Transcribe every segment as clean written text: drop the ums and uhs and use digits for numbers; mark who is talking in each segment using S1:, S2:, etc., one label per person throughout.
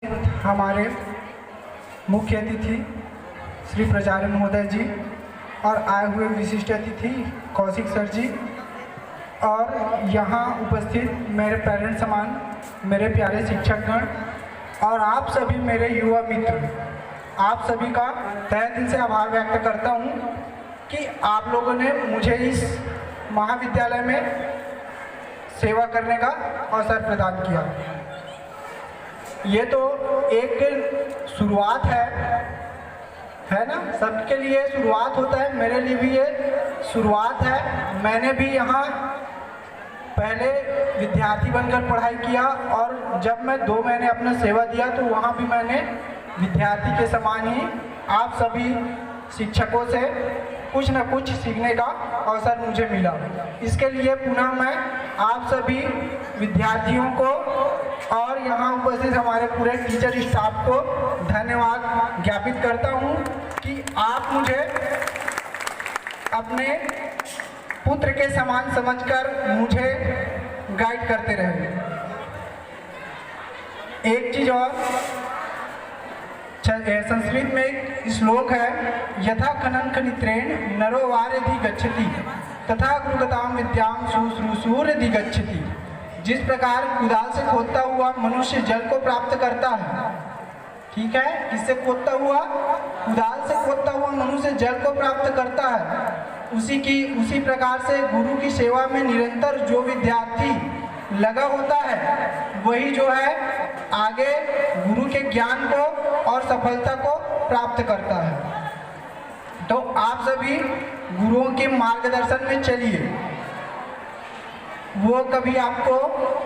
S1: हमारे मुख्य अतिथि श्री प्राचार्य महोदय जी और आए हुए विशिष्ट अतिथि कौशिक सर जी और यहाँ उपस्थित मेरे पेरेंट्स समान मेरे प्यारे शिक्षकगण और आप सभी मेरे युवा मित्र, आप सभी का तहे दिल से आभार व्यक्त करता हूँ कि आप लोगों ने मुझे इस महाविद्यालय में सेवा करने का अवसर प्रदान किया। ये तो एक शुरुआत है ना, सबके लिए शुरुआत होता है, मेरे लिए भी ये शुरुआत है। मैंने भी यहाँ पहले विद्यार्थी बनकर पढ़ाई किया और जब मैं 2 महीने अपना सेवा दिया तो वहाँ भी मैंने विद्यार्थी के समान ही आप सभी शिक्षकों से कुछ न कुछ सीखने का अवसर मुझे मिला। इसके लिए पुनः मैं आप सभी विद्यार्थियों को और यहाँ उपस्थित हमारे पूरे टीचर स्टाफ को धन्यवाद ज्ञापित करता हूँ कि आप मुझे अपने पुत्र के समान समझकर मुझे गाइड करते रहे। एक चीज़ और, संस्कृत में एक श्लोक है, यथा खनन खनित्रेण नरो वारिधि गच्छति तथा गुरुगताम विद्याम शुश्रूषुरिधि गच्छति। जिस प्रकार कुदाल से खोदता हुआ मनुष्य जल को प्राप्त करता है, ठीक है, किससे खोदता हुआ? कुदाल से खोदता हुआ मनुष्य जल को प्राप्त करता है। उसी प्रकार से गुरु की सेवा में निरंतर जो विद्यार्थी लगा होता है वही जो है आगे गुरु के ज्ञान को और सफलता को प्राप्त करता है। तो आप सभी गुरुओं के मार्गदर्शन में चलिए, वो कभी आपको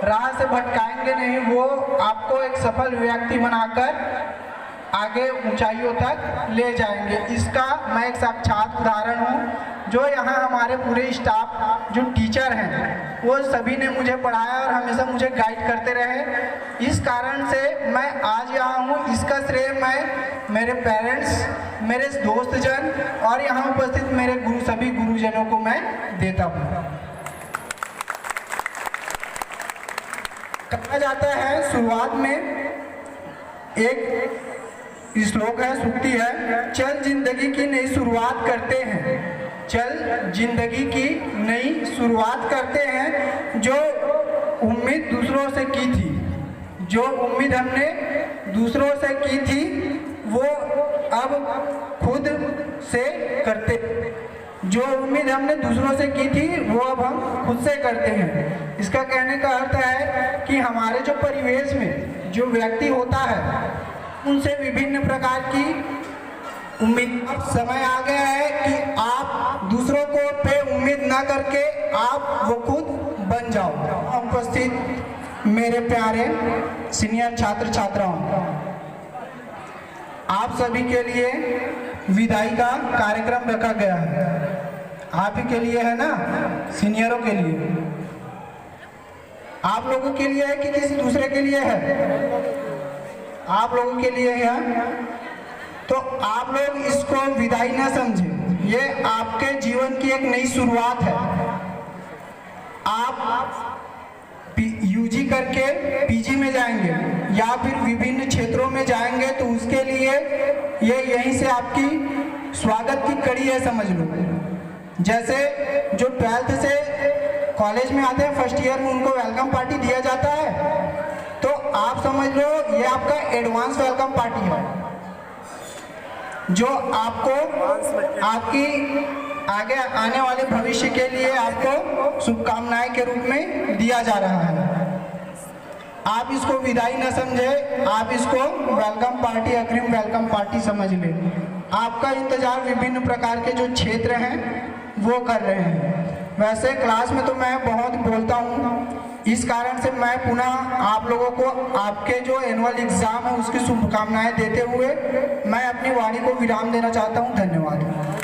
S1: राह से भटकाएंगे नहीं, वो आपको एक सफल व्यक्ति बनाकर आगे ऊंचाइयों तक ले जाएंगे। इसका मैं एक साक्षात उदाहरण हूँ। जो यहाँ हमारे पूरे स्टाफ जो टीचर हैं वो सभी ने मुझे पढ़ाया और हमेशा मुझे गाइड करते रहे। इस कारण से मैं आज यहाँ हूँ। इसका श्रेय मैं मेरे पेरेंट्स, मेरे दोस्तजन और यहाँ उपस्थित मेरे सभी गुरुजनों को मैं देता हूँ। कहा जाता है शुरुआत में एक श्लोक है, सूक्ति है, चल जिंदगी की नई शुरुआत करते हैं, चल जिंदगी की नई शुरुआत करते हैं। जो उम्मीद दूसरों से की थी, जो उम्मीद हमने दूसरों से की थी वो अब खुद से करते, जो उम्मीद हमने दूसरों से की थी वो अब हम खुद से करते हैं। इसका कहने का अर्थ है कि हमारे जो परिवेश में जो व्यक्ति होता है उनसे विभिन्न प्रकार की उम्मीद। समय आ गया है कि आप दूसरों को पे उम्मीद ना करके आप वो खुद बन जाओ। उपस्थित मेरे प्यारे सीनियर छात्र छात्राओं, आप सभी के लिए विदाई का कार्यक्रम रखा गया है। आप ही के लिए है ना, सीनियरों के लिए, आप लोगों के लिए है कि किसी दूसरे के लिए है? आप लोगों के लिए है। तो आप लोग इसको विदाई ना समझें, ये आपके जीवन की एक नई शुरुआत है। आप यूजी करके पीजी में जाएंगे या फिर विभिन्न क्षेत्रों में जाएंगे तो उसके लिए ये यहीं से आपकी स्वागत की कड़ी है, समझ लो। जैसे जो 12th से कॉलेज में आते हैं फर्स्ट ईयर में उनको वेलकम पार्टी दिया जाता है, तो आप समझ लो ये आपका एडवांस वेलकम पार्टी है जो आपको आपकी आगे आने वाले भविष्य के लिए आपको शुभकामनाएं के रूप में दिया जा रहा है। आप इसको विदाई न समझे, आप इसको वेलकम पार्टी, अग्रिम वेलकम पार्टी समझ लें। आपका इंतजार विभिन्न प्रकार के जो क्षेत्र हैं वो कर रहे हैं। वैसे क्लास में तो मैं बहुत बोलता हूँ, इस कारण से मैं पुनः आप लोगों को आपके जो एनुअल एग्जाम है उसकी शुभकामनाएं देते हुए मैं अपनी वाणी को विराम देना चाहता हूँ। धन्यवाद।